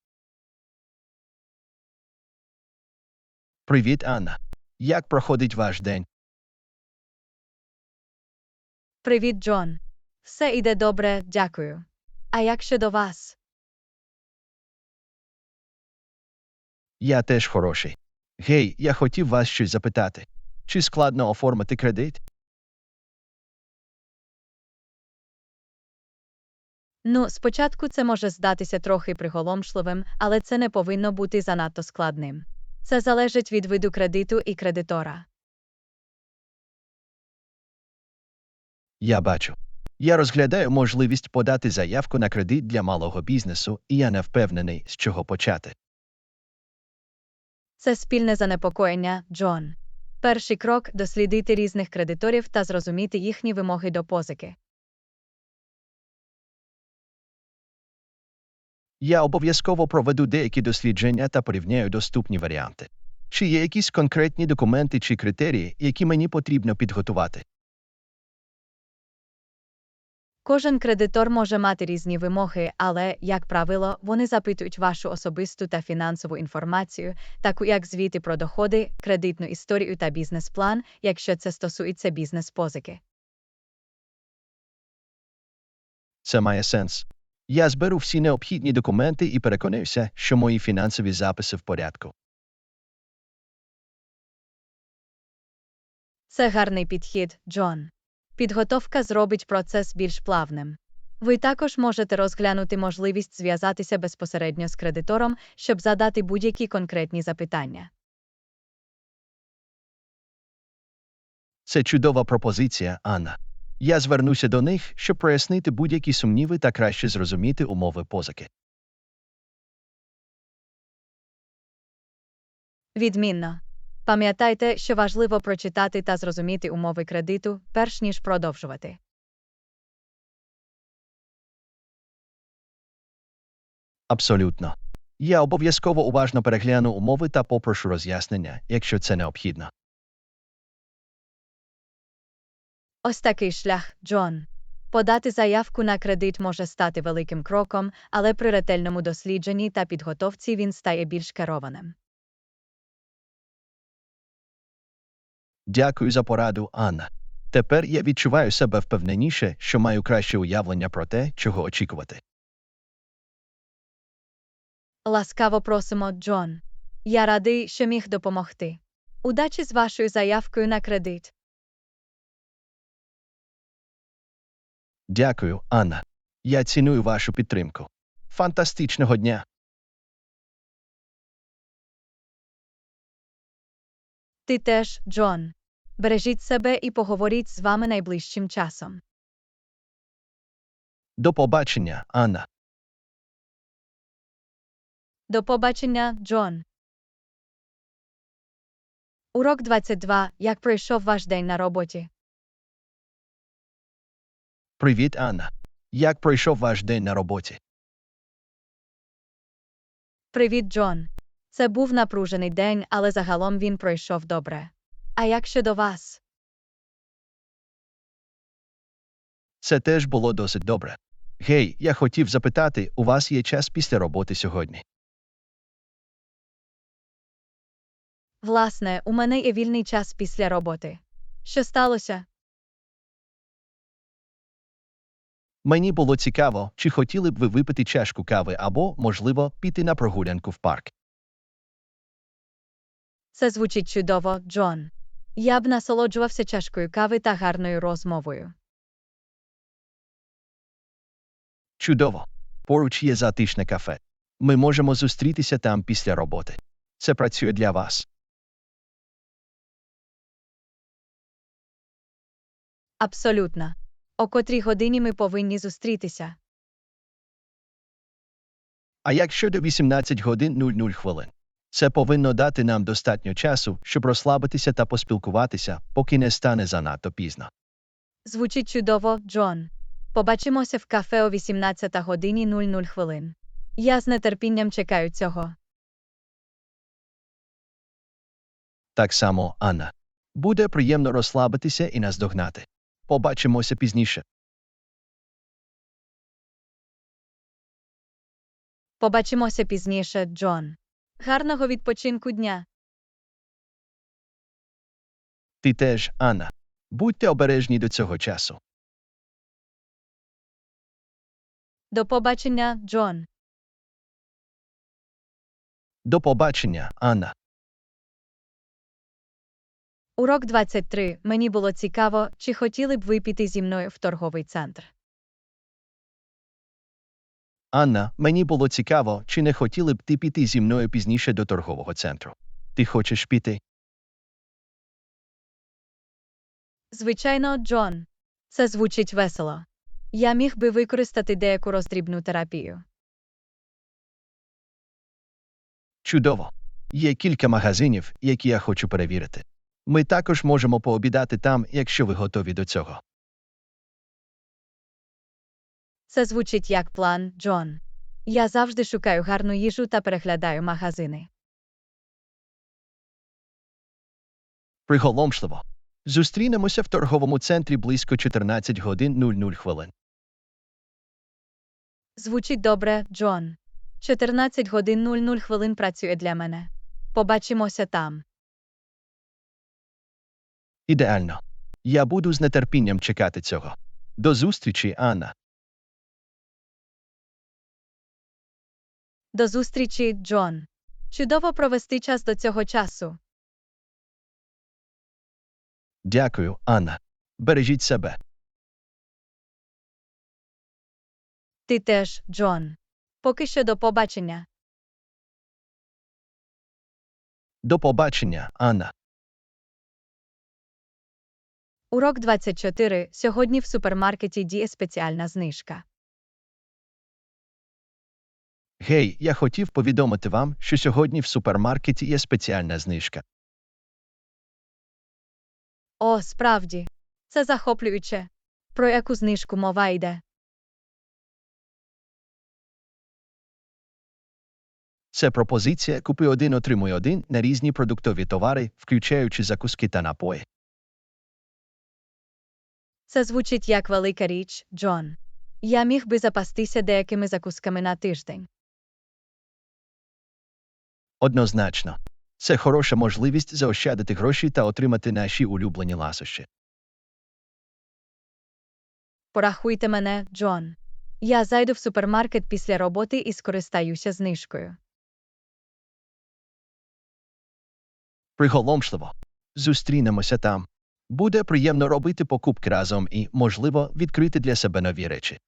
Привіт, Анна. Як проходить ваш день? Привіт, Джон. Все іде добре, дякую. А як щодо вас? Я теж хороший. Гей, я хотів вас щось запитати. Чи складно оформити кредит? Ну, спочатку це може здатися трохи приголомшливим, але це не повинно бути занадто складним. Це залежить від виду кредиту і кредитора. Я бачу. Я розглядаю можливість подати заявку на кредит для малого бізнесу, і я не впевнений, з чого почати. Це спільне занепокоєння, Джон. Перший крок – дослідити різних кредиторів та зрозуміти їхні вимоги до позики. Я обов'язково проведу деякі дослідження та порівняю доступні варіанти. Чи є якісь конкретні документи чи критерії, які мені потрібно підготувати? Кожен кредитор може мати різні вимоги, але, як правило, вони запитують вашу особисту та фінансову інформацію, таку як звіти про доходи, кредитну історію та бізнес-план, якщо це стосується бізнес-позики. Це має сенс. Я зберу всі необхідні документи і переконаюся, що мої фінансові записи в порядку. Це гарний підхід, Джон. Підготовка зробить процес більш плавним. Ви також можете розглянути можливість зв'язатися безпосередньо з кредитором, щоб задати будь-які конкретні запитання. Це чудова пропозиція, Анна. Я звернуся до них, щоб прояснити будь-які сумніви та краще зрозуміти умови позики. Відмінно. Пам'ятайте, що важливо прочитати та зрозуміти умови кредиту, перш ніж продовжувати. Абсолютно. Я обов'язково уважно перегляну умови та попрошу роз'яснення, якщо це необхідно. Ось такий шлях, Джон. Подати заявку на кредит може стати великим кроком, але при ретельному дослідженні та підготовці він стає більш керованим. Дякую за пораду, Анна. Тепер я відчуваю себе впевненіше, що маю краще уявлення про те, чого очікувати. Ласкаво просимо, Джон. Я радий, що міг допомогти. Удачі з вашою заявкою на кредит. Дякую, Анна. Я ціную вашу підтримку. Фантастичного дня! Ти теж, Джон. Бережіть себе і поговоріть з вами найближчим часом. До побачення, Анна. До побачення, Джон. Урок 22. Як пройшов ваш день на роботі? Привіт, Анна. Як пройшов ваш день на роботі? Привіт, Джон. Це був напружений день, але загалом він пройшов добре. А як щодо вас? Це теж було досить добре. Гей, я хотів запитати, у вас є час після роботи сьогодні? Власне, у мене є вільний час після роботи. Що сталося? Мені було цікаво, чи хотіли б ви випити чашку кави або, можливо, піти на прогулянку в парк. Це звучить чудово, Джон. Я б насолоджувався чашкою кави та гарною розмовою. Чудово. Поруч є затишне кафе. Ми можемо зустрітися там після роботи. Це працює для вас. Абсолютно. О котрій годині ми повинні зустрітися? А як щодо 18 годин 00 хвилин? Це повинно дати нам достатньо часу, щоб розслабитися та поспілкуватися, поки не стане занадто пізно. Звучить чудово, Джон. Побачимося в кафе о 18 годині 00 хвилин. Я з нетерпінням чекаю цього. Так само, Анна. Буде приємно розслабитися і наздогнати. Побачимося пізніше. Побачимося пізніше, Джон. Гарного відпочинку дня. Ти теж, Анна. Будьте обережні до цього часу. До побачення, Джон. До побачення, Анна. Урок 23. Мені було цікаво, чи хотіли б ви піти зі мною в торговий центр. Анна, мені було цікаво, чи не хотіли б ти піти зі мною пізніше до торгового центру. Ти хочеш піти? Звичайно, Джон. Це звучить весело. Я міг би використати деяку роздрібну терапію. Чудово. Є кілька магазинів, які я хочу перевірити. Ми також можемо пообідати там, якщо ви готові до цього. Це звучить як план, Джон. Я завжди шукаю гарну їжу та переглядаю магазини. Приголомшливо. Зустрінемося в торговому центрі близько 14 годин 00 хвилин. Звучить добре, Джон. 14 годин 00 хвилин працює для мене. Побачимося там. Ідеально. Я буду з нетерпінням чекати цього. До зустрічі, Анна. До зустрічі, Джон. Чудово провести час до цього часу. Дякую, Анна. Бережіть себе. Ти теж, Джон. Поки що до побачення. До побачення, Анна. Урок 24. Сьогодні в супермаркеті діє спеціальна знижка. Гей, я хотів повідомити вам, що сьогодні в супермаркеті є спеціальна знижка. О, справді. Це захоплююче. Про яку знижку мова йде? Це пропозиція «Купи один, отримуй один» на різні продуктові товари, включаючи закуски та напої. Це звучить як велика річ, Джон. Я міг би запастися деякими закусками на тиждень. Однозначно. Це хороша можливість заощадити гроші та отримати наші улюблені ласощі. Порахуйте мене, Джон. Я зайду в супермаркет після роботи і скористаюся знижкою. Приголомшливо. Зустрінемося там. Буде приємно робити покупки разом і, можливо, відкрити для себе нові речі.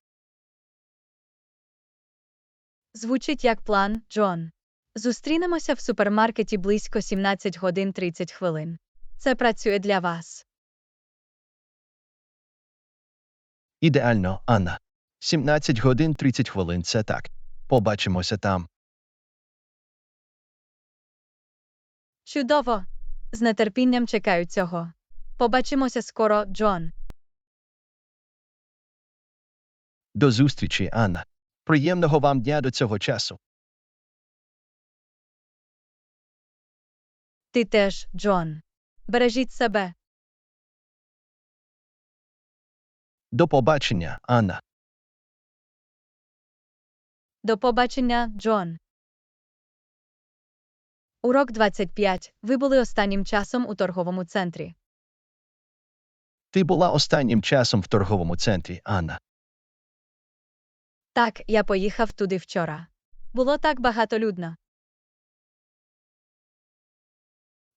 Звучить як план, Джон. Зустрінемося в супермаркеті близько 17 годин 30 хвилин. Це працює для вас. Ідеально, Анна. 17 годин 30 хвилин – це так. Побачимося там. Чудово! З нетерпінням чекаю цього. Побачимося скоро, Джон. До зустрічі, Анна. Приємного вам дня до цього часу. Ти теж, Джон. Бережіть себе. До побачення, Анна. До побачення, Джон. Урок 25. Ви були останнім часом у торговому центрі. Ти була останнім часом в торговому центрі, Анна. Так, я поїхав туди вчора. Було так багатолюдно.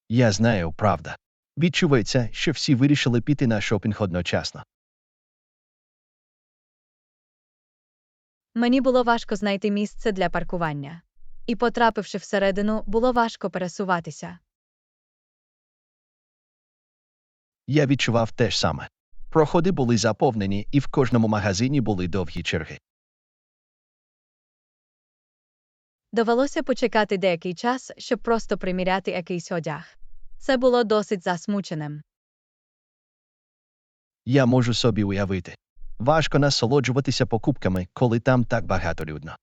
Я знаю, правда. Відчувається, що всі вирішили піти на шопінг одночасно. Мені було важко знайти місце для паркування. І, потрапивши всередину, було важко пересуватися. Я відчував те ж саме. Проходи були заповнені, і в кожному магазині були довгі черги. Довелося почекати деякий час, щоб просто приміряти якийсь одяг. Це було досить засмученим. Я можу собі уявити. Важко насолоджуватися покупками, коли там так багатолюдно.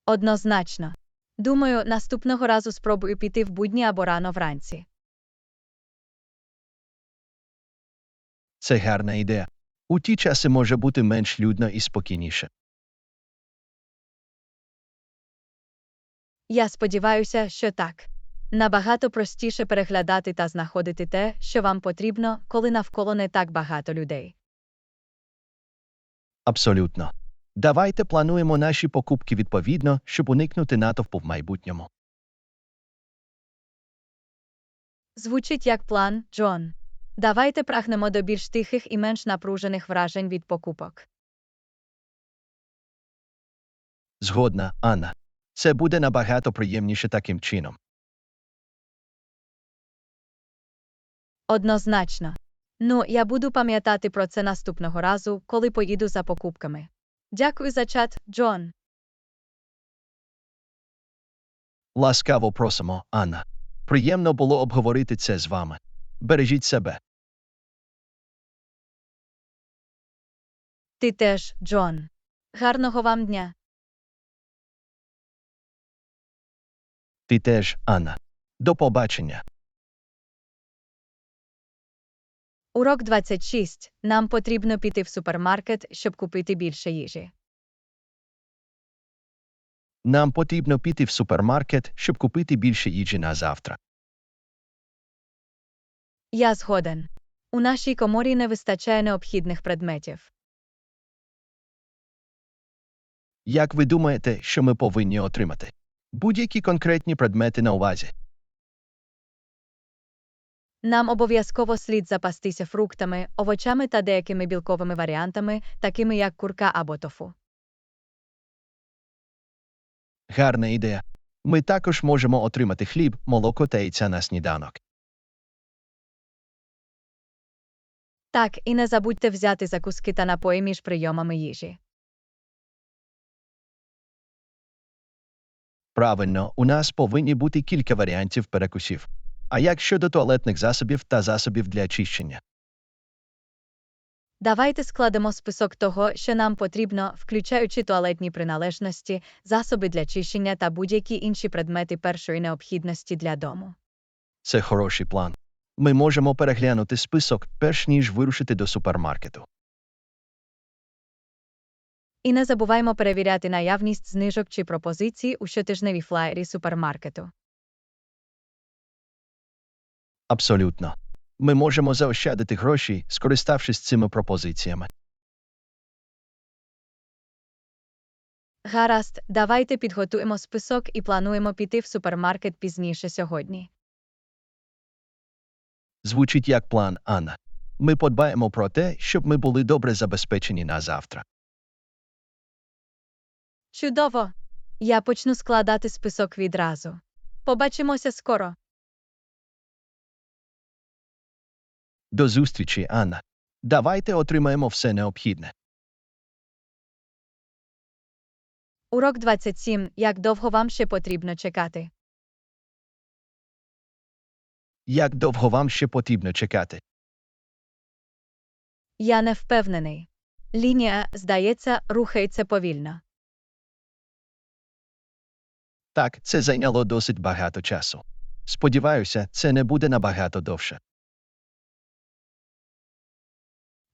Однозначно. Думаю, наступного разу спробую піти в будні або рано вранці. Це гарна ідея. У ті часи може бути менш людно і спокійніше. Я сподіваюся, що так. Набагато простіше переглядати та знаходити те, що вам потрібно, коли навколо не так багато людей. Абсолютно. Давайте плануємо наші покупки відповідно, щоб уникнути натовпу в майбутньому. Звучить як план, Джон. Давайте прагнемо до більш тихих і менш напружених вражень від покупок. Згодна, Анна. Це буде набагато приємніше таким чином. Однозначно. Ну, я буду пам'ятати про це наступного разу, коли поїду за покупками. Дякую за чат, Джон. Ласкаво просимо, Анна. Приємно було обговорити це з вами. Бережіть себе. Ти теж, Джон. Гарного вам дня. Ти теж, Анна. До побачення. Урок 26. Нам потрібно піти в супермаркет, щоб купити більше їжі. Нам потрібно піти в супермаркет, щоб купити більше їжі на завтра. Я згоден. У нашій коморі не вистачає необхідних предметів. Як ви думаєте, що ми повинні отримати? Будь-які конкретні предмети на увазі. Нам обов'язково слід запастися фруктами, овочами та деякими білковими варіантами, такими як курка або тофу. Гарна ідея. Ми також можемо отримати хліб, молоко та яйця на сніданок. Так, і не забудьте взяти закуски та напої між прийомами їжі. Правильно, у нас повинні бути кілька варіантів перекусів. А як щодо туалетних засобів та засобів для очищення? Давайте складемо список того, що нам потрібно, включаючи туалетні приналежності, засоби для чищення та будь-які інші предмети першої необхідності для дому. Це хороший план. Ми можемо переглянути список, перш ніж вирушити до супермаркету. І не забуваймо перевіряти наявність знижок чи пропозицій у щотижневій флаєрі супермаркету. Абсолютно. Ми можемо заощадити гроші, скориставшись цими пропозиціями. Гаразд, давайте підготуємо список і плануємо піти в супермаркет пізніше сьогодні. Звучить як план, Анна. Ми подбаємо про те, щоб ми були добре забезпечені на завтра. Чудово! Я почну складати список відразу. Побачимося скоро. До зустрічі, Анна. Давайте отримаємо все необхідне. Урок 27. Як довго вам ще потрібно чекати? Як довго вам ще потрібно чекати? Я не впевнений. Лінія, здається, рухається повільно. Так, це зайняло досить багато часу. Сподіваюся, це не буде набагато довше.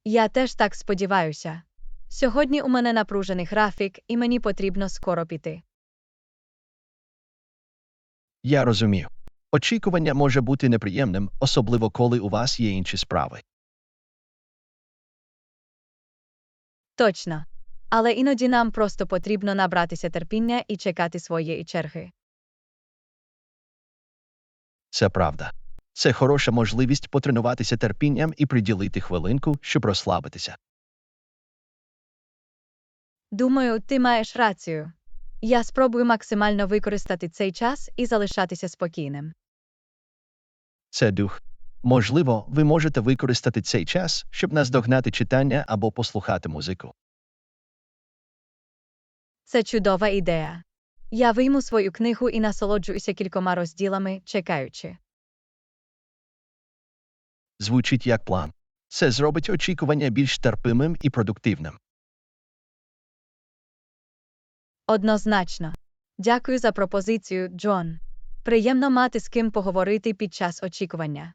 Я теж так сподіваюся. Сьогодні у мене напружений графік, і мені потрібно скоро піти. Я розумію. Очікування може бути неприємним, особливо коли у вас є інші справи. Точно. Але іноді нам просто потрібно набратися терпіння і чекати своєї черги. Це правда. Це хороша можливість потренуватися терпінням і приділити хвилинку, щоб розслабитися. Думаю, ти маєш рацію. Я спробую максимально використати цей час і залишатися спокійним. Це дух. Можливо, ви можете використати цей час, щоб наздогнати читання або послухати музику. Це чудова ідея. Я вийму свою книгу і насолоджуюся кількома розділами, чекаючи. Звучить як план. Це зробить очікування більш терпимим і продуктивним. Однозначно. Дякую за пропозицію, Джон. Приємно мати з ким поговорити під час очікування.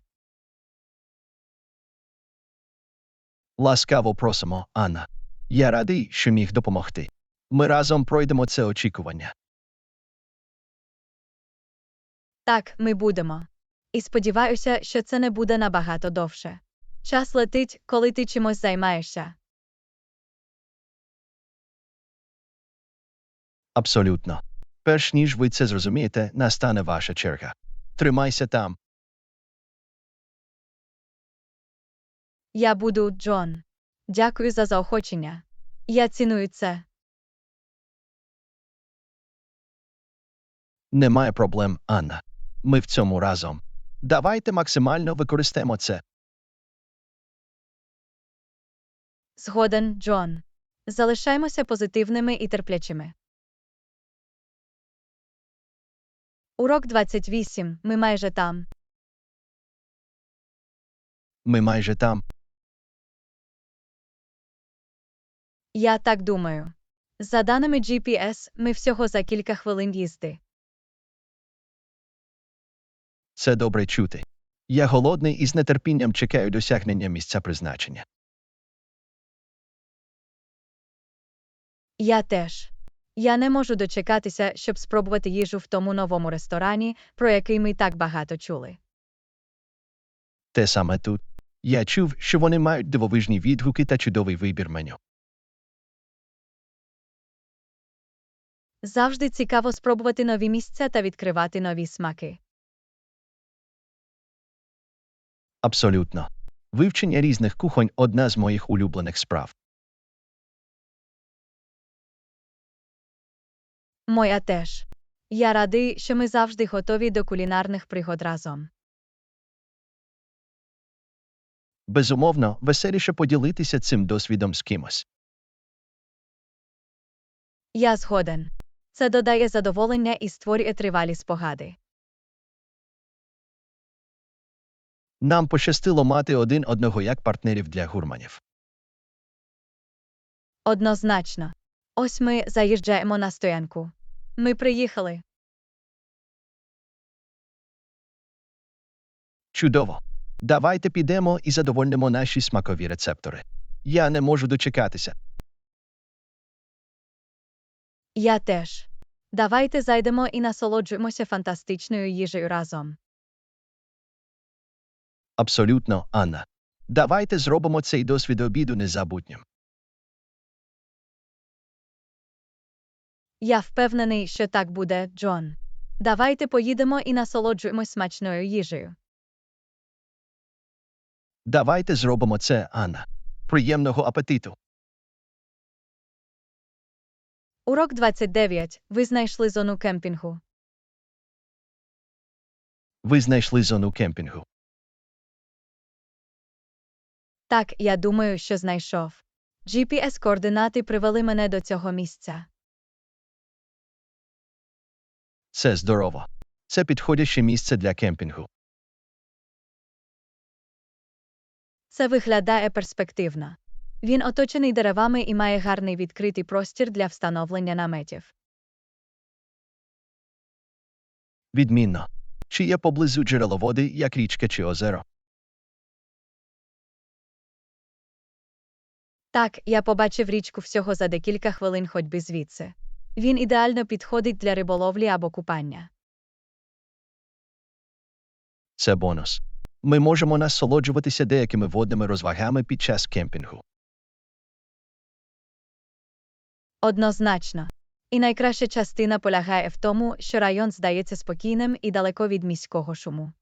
Ласкаво просимо, Анна. Я радий, що міг допомогти. Ми разом пройдемо це очікування. Так, ми будемо. І сподіваюся, що це не буде набагато довше. Час летить, коли ти чимось займаєшся. Абсолютно. Перш ніж ви це зрозумієте, настане ваша черга. Тримайся там. Я буду, Джон. Дякую за заохочення. Я ціную це. Немає проблем, Анна. Ми в цьому разом. Давайте максимально використаємо це. Згоден, Джон. Залишаймося позитивними і терплячими. Урок 28. Ми майже там. Ми майже там. Я так думаю. За даними GPS, ми всього за кілька хвилин їзди. Це добре чути. Я голодний і з нетерпінням чекаю досягнення місця призначення. Я теж. Я не можу дочекатися, щоб спробувати їжу в тому новому ресторані, про який ми так багато чули. Те саме тут. Я чув, що вони мають дивовижні відгуки та чудовий вибір меню. Завжди цікаво спробувати нові місця та відкривати нові смаки. Абсолютно. Вивчення різних кухонь – одна з моїх улюблених справ. Моя теж. Я радий, що ми завжди готові до кулінарних пригод разом. Безумовно, веселіше поділитися цим досвідом з кимось. Я згоден. Це додає задоволення і створює тривалі спогади. Нам пощастило мати один одного як партнерів для гурманів. Однозначно. Ось ми заїжджаємо на стоянку. Ми приїхали. Чудово. Давайте підемо і задовольнимо наші смакові рецептори. Я не можу дочекатися. Я теж. Давайте зайдемо і насолоджуємося фантастичною їжею разом. Абсолютно, Анна. Давайте зробимо цей досвід обіду незабутнім. Я впевнений, що так буде, Джон. Давайте поїдемо і насолоджуємось смачною їжею. Давайте зробимо це, Анна. Приємного апетиту. Урок 29. Ви знайшли зону кемпінгу. Ви знайшли зону кемпінгу. Так, я думаю, що знайшов. GPS-координати привели мене до цього місця. Це здорово. Це підходяще місце для кемпінгу. Це виглядає перспективно. Він оточений деревами і має гарний відкритий простір для встановлення наметів. Відмінно. Чи є поблизу джерело води, як річка чи озеро? Так, я побачив річку всього за декілька хвилин ходьби звідси. Він ідеально підходить для риболовлі або купання. Це бонус. Ми можемо насолоджуватися деякими водними розвагами під час кемпінгу. Однозначно. І найкраща частина полягає в тому, що район здається спокійним і далеко від міського шуму.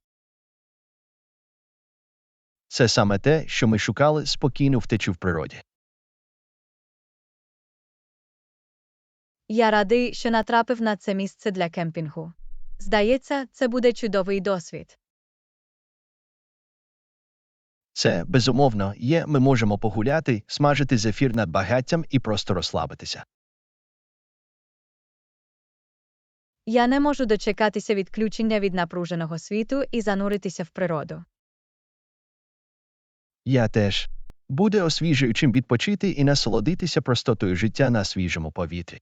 Це саме те, що ми шукали, спокійну втечу в природі. Я радий, що натрапив на це місце для кемпінгу. Здається, це буде чудовий досвід. Це, безумовно, є, ми можемо погуляти, смажити зефір над багаттям і просто розслабитися. Я не можу дочекатися відключення від напруженого світу і зануритися в природу. Я теж. Буде освіжуючим відпочити і насолодитися простотою життя на свіжому повітрі.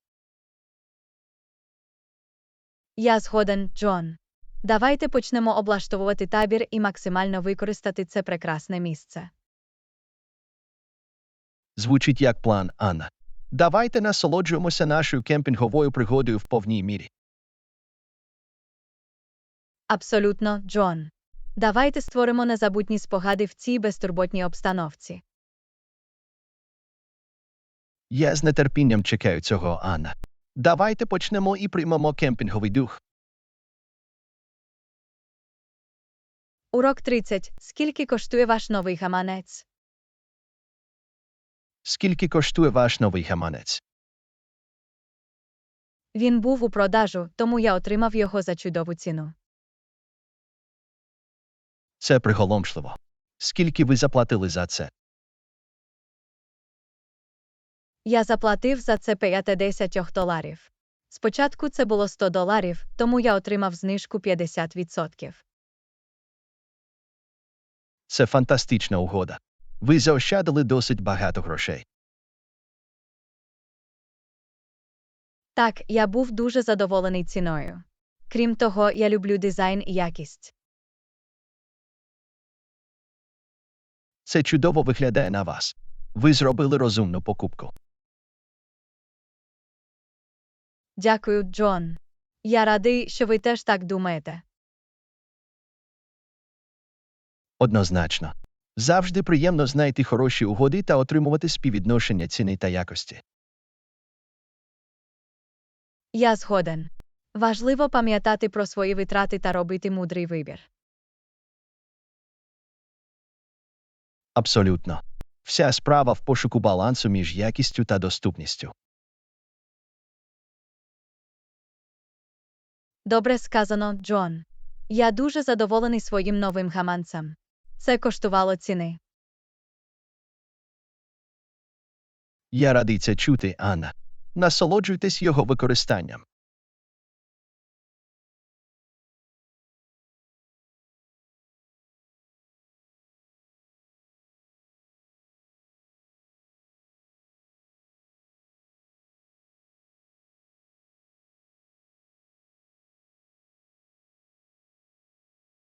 Я згоден, Джон. Давайте почнемо облаштовувати табір і максимально використати це прекрасне місце. Звучить як план, Анна. Давайте насолоджуємося нашою кемпінговою пригодою в повній мірі. Абсолютно, Джон. Давайте створимо незабутні спогади в цій безтурботній обстановці. Я з нетерпінням чекаю цього, Анна. Давайте почнемо і приймемо кемпінговий дух. Урок 30. Скільки коштує ваш новий гаманець? Скільки коштує ваш новий гаманець? Він був у продажу, тому я отримав його за чудову ціну. Це приголомшливо. Скільки ви заплатили за це? Я заплатив за це $50. Спочатку це було $100, тому я отримав знижку 50%. Це фантастична угода. Ви заощадили досить багато грошей. Так, я був дуже задоволений ціною. Крім того, я люблю дизайн і якість. Це чудово виглядає на вас. Ви зробили розумну покупку. Дякую, Джон. Я радий, що ви теж так думаєте. Однозначно. Завжди приємно знайти хороші угоди та отримувати співвідношення ціни та якості. Я згоден. Важливо пам'ятати про свої витрати та робити мудрий вибір. Абсолютно. Вся справа в пошуку балансу між якістю та доступністю. Добре сказано, Джон. Я дуже задоволений своїм новим гаманцем. Це коштувало ціни. Я радий це чути, Анна. Насолоджуйтесь його використанням.